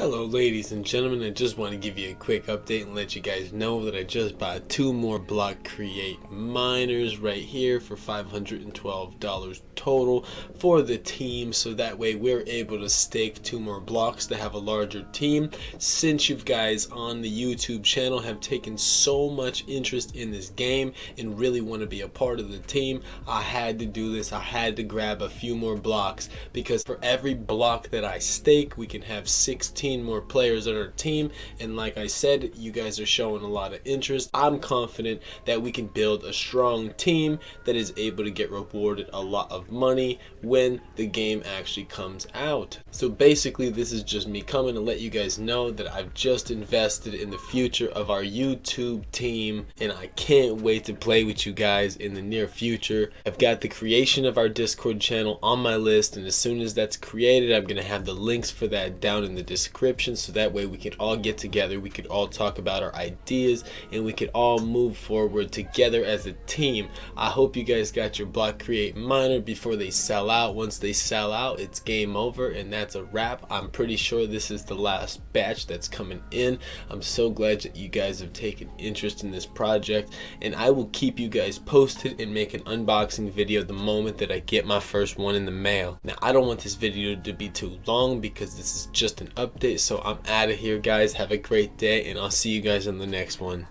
Hello ladies and gentlemen, I just want to give you a quick update and let you guys know that I just bought 2 more Blockcreate miners right here for $512 total for the team, so that way we're able to stake 2 more blocks to have a larger team. Since you guys on the YouTube channel have taken so much interest in this game and really want to be a part of the team, I had to do this. I had to grab a few more blocks, because for every block that I stake we can have 16 more players on our team, and like I said, you guys are showing a lot of interest. I'm confident that we can build a strong team that is able to get rewarded a lot of money when the game actually comes out. So basically this is just me coming to let you guys know that I've just invested in the future of our YouTube team, and I can't wait to play with you guys in the near future. I've got the creation of our Discord channel on my list, and as soon as that's created I'm gonna have the links for that down in the description, so that way we can all get together, we could all talk about our ideas, and we could all move forward together as a team. I hope you guys got your Blockcreate miner before they sell out. Once they sell out, it's game over and that's a wrap. I'm pretty sure this is the last batch that's coming in. I'm so glad that you guys have taken interest in this project, and I will keep you guys posted and make an unboxing video the moment that I get my first one in the mail. Now I don't want this video to be too long because this is just an update, so I'm out of here guys. Have a great day and I'll see you guys in the next one.